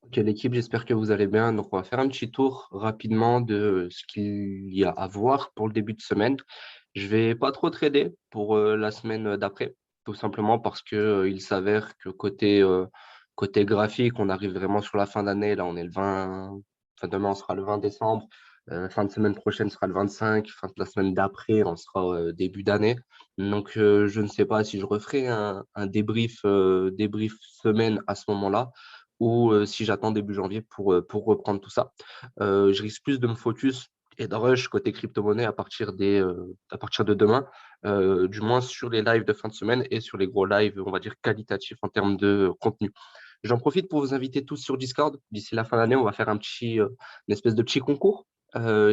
Ok, l'équipe, j'espère que vous allez bien. Donc, on va faire un petit tour rapidement de ce qu'il y a à voir pour le début de semaine. Je vais pas trop trader pour la semaine d'après, tout simplement parce que il s'avère que côté graphique, on arrive vraiment sur la fin d'année. Là, on est le 20, enfin demain, on sera le 20 décembre. Fin de semaine prochaine sera le 25. Fin de la semaine d'après, on sera début d'année. Donc, je ne sais pas si je referai un débrief semaine à ce moment-là ou si j'attends début janvier pour reprendre tout ça. Je risque plus de me focus et de rush côté crypto-monnaie à partir de demain, du moins sur les lives de fin de semaine et sur les gros lives, on va dire, qualitatifs en termes de contenu. J'en profite pour vous inviter tous sur Discord. D'ici la fin d'année, on va faire une espèce de petit concours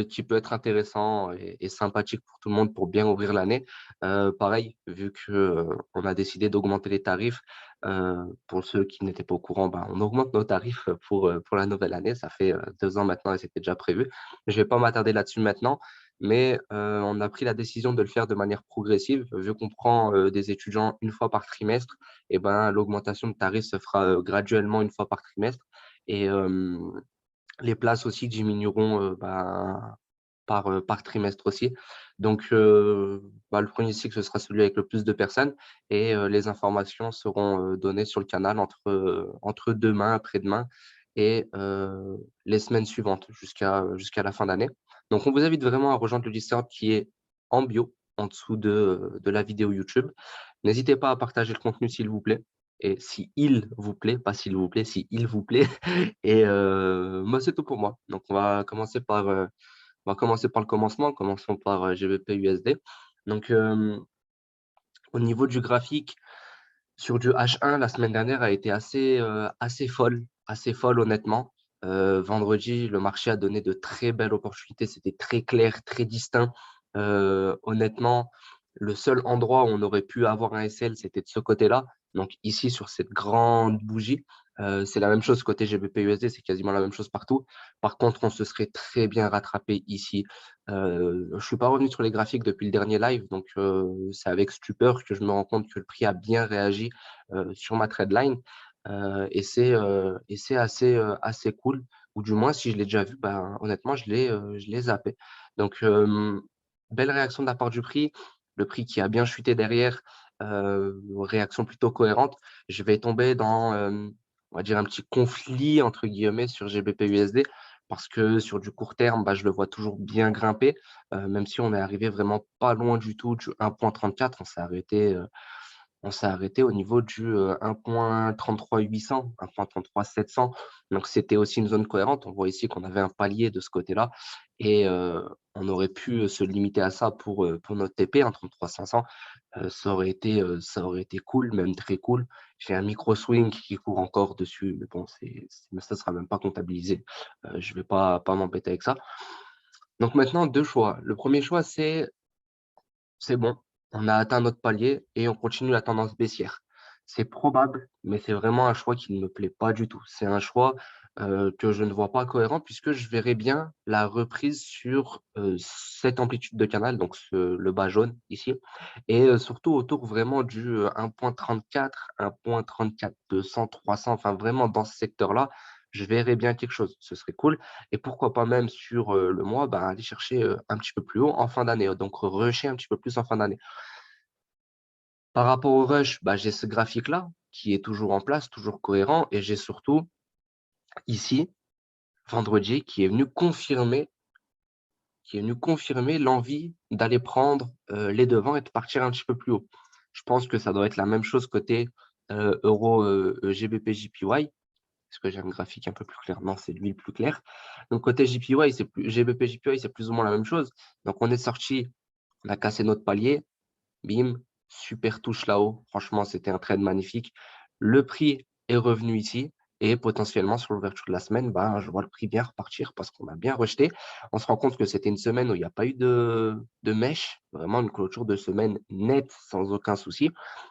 qui peut être intéressant et sympathique pour tout le monde pour bien ouvrir l'année. Pareil, vu que on a décidé d'augmenter les tarifs, pour ceux qui n'étaient pas au courant, ben, on augmente nos tarifs pour la nouvelle année. Ça fait 2 ans maintenant et c'était déjà prévu. Je vais pas m'attarder là-dessus maintenant, mais on a pris la décision de le faire de manière progressive. Vu qu'on prend des étudiants une fois par trimestre, et ben, l'augmentation de tarifs se fera graduellement une fois par trimestre. Et les places aussi diminueront ben, par trimestre aussi. Donc, bah, le premier cycle, ce sera celui avec le plus de personnes et les informations seront données sur le canal entre demain, après-demain et les semaines suivantes jusqu'à la fin d'année. Donc, on vous invite vraiment à rejoindre le Discord qui est en bio, en dessous de la vidéo YouTube. N'hésitez pas à partager le contenu s'il vous plaît. Et si il vous plaît, pas s'il vous plaît, si il vous plaît. Et moi, c'est tout pour moi. Donc, on va commencer par le commencement. Commençons par GBP USD. Donc, au niveau du graphique, sur du H1, la semaine dernière a été assez folle honnêtement. Vendredi, le marché a donné de très belles opportunités. C'était très clair, très distinct. Honnêtement, le seul endroit où on aurait pu avoir un SL, c'était de ce côté-là. Donc ici, sur cette grande bougie, c'est la même chose côté GBP USD, c'est quasiment la même chose partout. Par contre, on se serait très bien rattrapé ici. Je suis pas revenu sur les graphiques depuis le dernier live, donc c'est avec stupeur que je me rends compte que le prix a bien réagi sur ma trendline. Et c'est assez cool, ou du moins, si je l'ai déjà vu, ben, honnêtement, je l'ai zappé. Donc, belle réaction de la part du prix, le prix qui a bien chuté derrière, réaction plutôt cohérente. Je vais tomber dans, on va dire, un petit conflit, entre guillemets, sur GBP USD, parce que sur du court terme, bah, je le vois toujours bien grimper, même si on est arrivé vraiment pas loin du tout du 1,34, on s'est arrêté au niveau du 1,33 800, 1,33 700. Donc, c'était aussi une zone cohérente. On voit ici qu'on avait un palier de ce côté-là et on aurait pu se limiter à ça pour notre TP, un 33 500. Ça aurait été cool, même très cool. J'ai un micro swing qui court encore dessus, mais bon, mais ça ne sera même pas comptabilisé. Je ne vais pas m'embêter avec ça. Donc maintenant, deux choix. Le premier choix, c'est bon, on a atteint notre palier et on continue la tendance baissière. C'est probable, mais c'est vraiment un choix qui ne me plaît pas du tout. C'est un choix que je ne vois pas cohérent puisque je verrais bien la reprise sur cette amplitude de canal, donc le bas jaune ici, et surtout autour vraiment du 1,34, 1,34 200, 300, enfin vraiment dans ce secteur-là, je verrais bien quelque chose. Ce serait cool. Et pourquoi pas même sur le mois, ben, aller chercher un petit peu plus haut en fin d'année, donc rusher un petit peu plus en fin d'année. Par rapport au rush, bah, j'ai ce graphique-là qui est toujours en place, toujours cohérent, et j'ai surtout ici, vendredi, qui est venu confirmer l'envie d'aller prendre les devants et de partir un petit peu plus haut. Je pense que ça doit être la même chose côté euro GBP JPY. Est-ce que j'ai un graphique un peu plus clair? Non, c'est lui le plus clair. Donc, côté JPY, GBP JPY, c'est plus ou moins la même chose. Donc, on est sorti, on a cassé notre palier, bim, super touche là-haut. Franchement, c'était un trade magnifique. Le prix est revenu ici et potentiellement sur l'ouverture de la semaine, ben, je vois le prix bien repartir parce qu'on a bien rejeté. On se rend compte que c'était une semaine où il n'y a pas eu de mèche, vraiment une clôture de semaine nette sans aucun souci.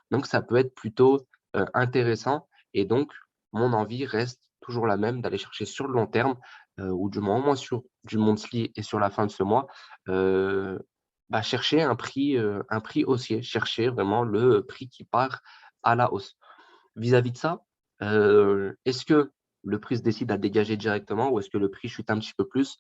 Donc, ça peut être plutôt intéressant et donc, mon envie reste toujours la même d'aller chercher sur le long terme ou du moins au moins sur du monthly et sur la fin de ce mois. euh, Bah, chercher un prix haussier, chercher vraiment le prix qui part à la hausse. Vis-à-vis de ça, est-ce que le prix se décide à dégager directement ou est-ce que le prix chute un petit peu plus?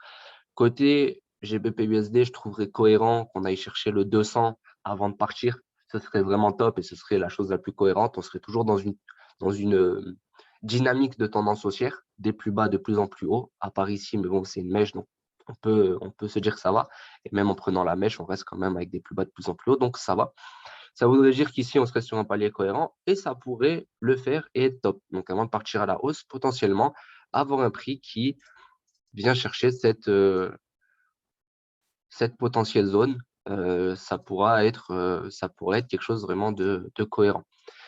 Côté GBP/USD, je trouverais cohérent qu'on aille chercher le 200 avant de partir. Ce serait vraiment top et ce serait la chose la plus cohérente. On serait toujours dans une dynamique de tendance haussière, des plus bas de plus en plus haut, à part ici, mais bon, c'est une mèche, donc on peut se dire que ça va. Et même en prenant la mèche, on reste quand même avec des plus bas de plus en plus haut, donc ça va. Ça voudrait dire qu'ici, on serait sur un palier cohérent et ça pourrait le faire et être top. Donc, avant de partir à la hausse, potentiellement, avoir un prix qui vient chercher cette potentielle zone, ça pourrait être quelque chose vraiment de cohérent.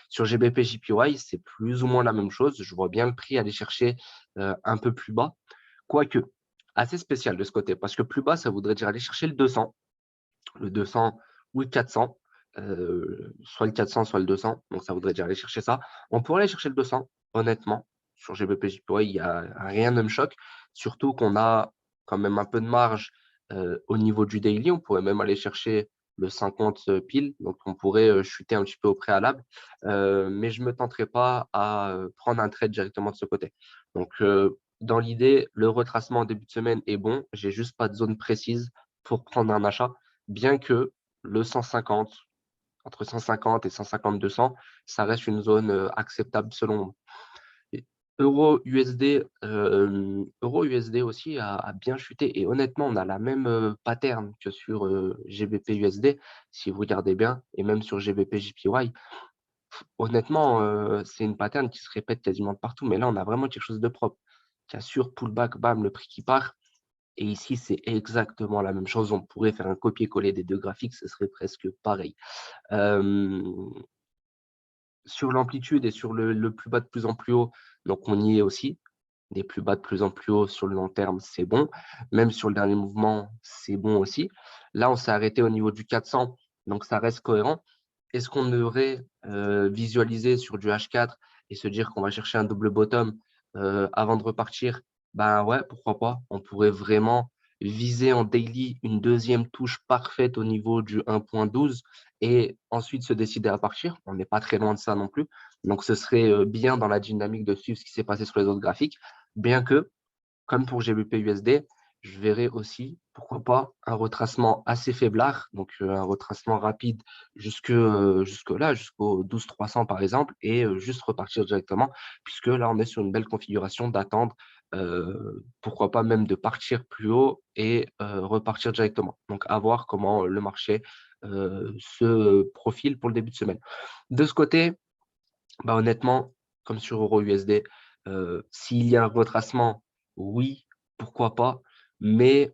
Sur GBP JPY, c'est plus ou moins la même chose. Je vois bien le prix aller chercher un peu plus bas, quoique assez spécial de ce côté, parce que plus bas, ça voudrait dire aller chercher le 200 ou le 400, soit le 400, soit le 200. Donc, ça voudrait dire aller chercher ça. On pourrait aller chercher le 200, honnêtement. Sur GBP JPY, il y a rien ne me choque, surtout qu'on a quand même un peu de marge au niveau du daily. On pourrait même aller chercher le 50 pile, donc on pourrait chuter un petit peu au préalable, mais je ne me tenterai pas à prendre un trade directement de ce côté. Donc, dans l'idée, le retracement en début de semaine est bon. J'ai juste pas de zone précise pour prendre un achat, bien que le 150, entre 150 et 150-200, ça reste une zone acceptable selon moi. Et Euro-USD aussi a bien chuté. Et honnêtement, on a la même pattern que sur GBP-USD, si vous regardez bien, et même sur GBP-JPY. Honnêtement, c'est une pattern qui se répète quasiment de partout. Mais là, on a vraiment quelque chose de propre. Cassure, pullback, bam, le prix qui part. Et ici, c'est exactement la même chose. On pourrait faire un copier-coller des deux graphiques, ce serait presque pareil. Sur l'amplitude et sur le plus bas de plus en plus haut, donc on y est aussi. Des plus bas de plus en plus haut sur le long terme, c'est bon. Même sur le dernier mouvement, c'est bon aussi. Là, on s'est arrêté au niveau du 400, donc ça reste cohérent. Est-ce qu'on devrait visualiser sur du H4 et se dire qu'on va chercher un double bottom avant de repartir? Ben ouais, pourquoi pas? On pourrait vraiment viser en daily une deuxième touche parfaite au niveau du 1.12 et ensuite se décider à partir. On n'est pas très loin de ça non plus. Donc, ce serait bien dans la dynamique de suivre ce qui s'est passé sur les autres graphiques, bien que comme pour GBP/USD, je verrai aussi, pourquoi pas, un retracement assez faiblard, donc un retracement rapide jusque-là, jusqu'au 12 300 par exemple, et juste repartir directement, puisque là, on est sur une belle configuration d'attendre, pourquoi pas même de partir plus haut et repartir directement. Donc, à voir comment le marché se profile pour le début de semaine. De ce côté, bah, honnêtement, comme sur Euro-USD, s'il y a un retracement, oui, pourquoi pas, mais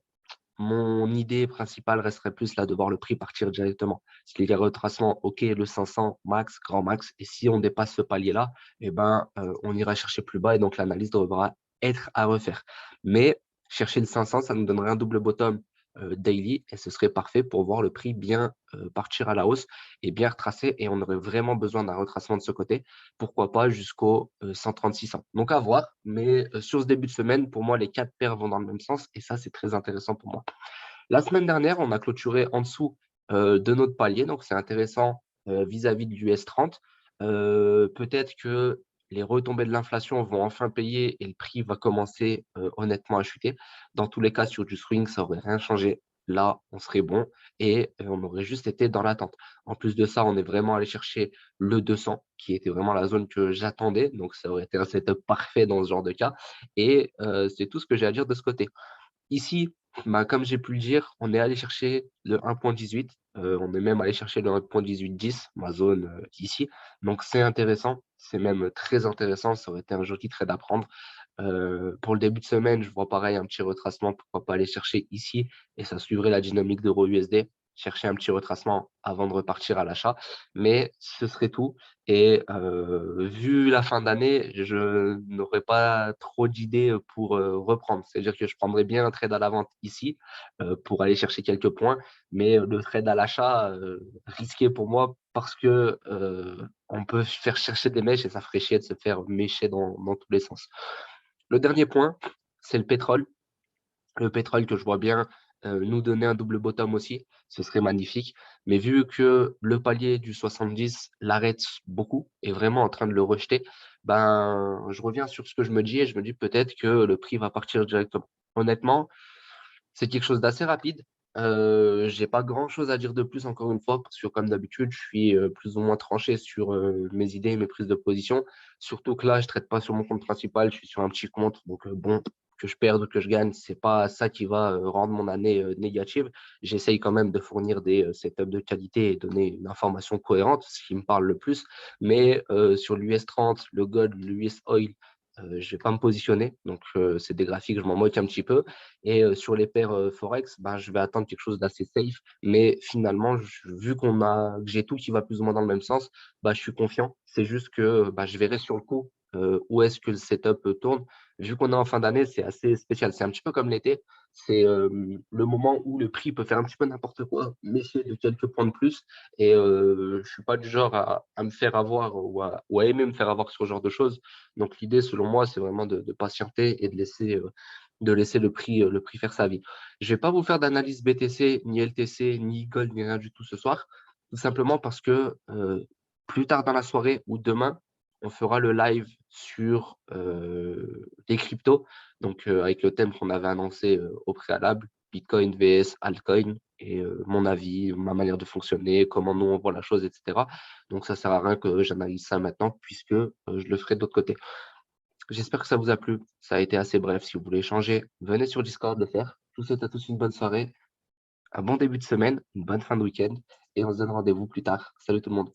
mon idée principale resterait plus là de voir le prix partir directement. S'il y a un retracement, OK, le 500 max, grand max, et si on dépasse ce palier-là, eh ben, on ira chercher plus bas et donc l'analyse devra être à refaire. Mais chercher le 500, ça nous donnerait un double bottom daily et ce serait parfait pour voir le prix bien partir à la hausse et bien retracer et on aurait vraiment besoin d'un retracement de ce côté, pourquoi pas jusqu'au 136 ans. Donc à voir, mais sur ce début de semaine, pour moi, les quatre paires vont dans le même sens et ça, c'est très intéressant pour moi. La semaine dernière, on a clôturé en dessous de notre palier, donc c'est intéressant vis-à-vis de l'US 30. Peut-être que les retombées de l'inflation vont enfin payer et le prix va commencer honnêtement à chuter. Dans tous les cas, sur du swing, ça n'aurait rien changé. Là, on serait bon et on aurait juste été dans l'attente. En plus de ça, on est vraiment allé chercher le 200, qui était vraiment la zone que j'attendais. Donc, ça aurait été un setup parfait dans ce genre de cas. Et c'est tout ce que j'ai à dire de ce côté. Ici, bah, comme j'ai pu le dire, on est allé chercher le 1.18. On est même allé chercher le 1.1810, ma zone ici. Donc, c'est intéressant. C'est même très intéressant. Ça aurait été un joli trade à prendre. Pour le début de semaine, je vois pareil un petit retracement. Pourquoi pas aller chercher ici et ça suivrait la dynamique d'euro-USD. Chercher un petit retracement avant de repartir à l'achat. Mais ce serait tout. Et vu la fin d'année, je n'aurais pas trop d'idées pour reprendre. C'est-à-dire que je prendrais bien un trade à la vente ici pour aller chercher quelques points. Mais le trade à l'achat, risqué pour moi parce que on peut faire chercher des mèches et ça ferait chier de se faire mêcher dans tous les sens. Le dernier point, c'est le pétrole. Le pétrole que je vois bien nous donner un double bottom aussi, ce serait magnifique. Mais vu que le palier du 70 l'arrête beaucoup, est vraiment en train de le rejeter, ben, je reviens sur ce que je me dis et je me dis peut-être que le prix va partir directement. Honnêtement, c'est quelque chose d'assez rapide. J'ai pas grand-chose à dire de plus encore une fois, parce que comme d'habitude, je suis, plus ou moins tranché sur, mes idées et mes prises de position. Surtout que là, je traite pas sur mon compte principal, je suis sur un petit compte, donc bon, que je perde ou que je gagne, c'est pas ça qui va, rendre mon année, négative. J'essaye quand même de fournir des, setups de qualité et donner une information cohérente, ce qui me parle le plus. Mais, sur l'US 30, le gold, l'US oil, je vais pas me positionner. Donc, c'est des graphiques, je m'en moque un petit peu. Et sur les paires forex, ben, je vais attendre quelque chose d'assez safe. Mais finalement, vu que j'ai tout qui va plus ou moins dans le même sens, bah, je suis confiant. C'est juste que bah, je verrai sur le coup où est-ce que le setup tourne. Vu qu'on est en fin d'année, c'est assez spécial. C'est un petit peu comme l'été. C'est le moment où le prix peut faire un petit peu n'importe quoi, mais c'est de quelques points de plus. Et je suis pas du genre à me faire avoir ou à aimer me faire avoir sur ce genre de choses. Donc l'idée, selon moi, c'est vraiment de patienter et de laisser le prix faire sa vie. Je vais pas vous faire d'analyse BTC, ni LTC, ni Gold, ni rien du tout ce soir, tout simplement parce que plus tard dans la soirée ou demain, on fera le live sur les cryptos, donc avec le thème qu'on avait annoncé au préalable, Bitcoin vs altcoin, et mon avis, ma manière de fonctionner, comment nous on voit la chose, etc. Donc ça sert à rien que j'analyse ça maintenant, puisque je le ferai de l'autre côté. J'espère que ça vous a plu. Ça a été assez bref. Si vous voulez échanger, venez sur Discord le faire. Je vous souhaite à tous une bonne soirée, un bon début de semaine, une bonne fin de week-end et on se donne rendez-vous plus tard. Salut tout le monde.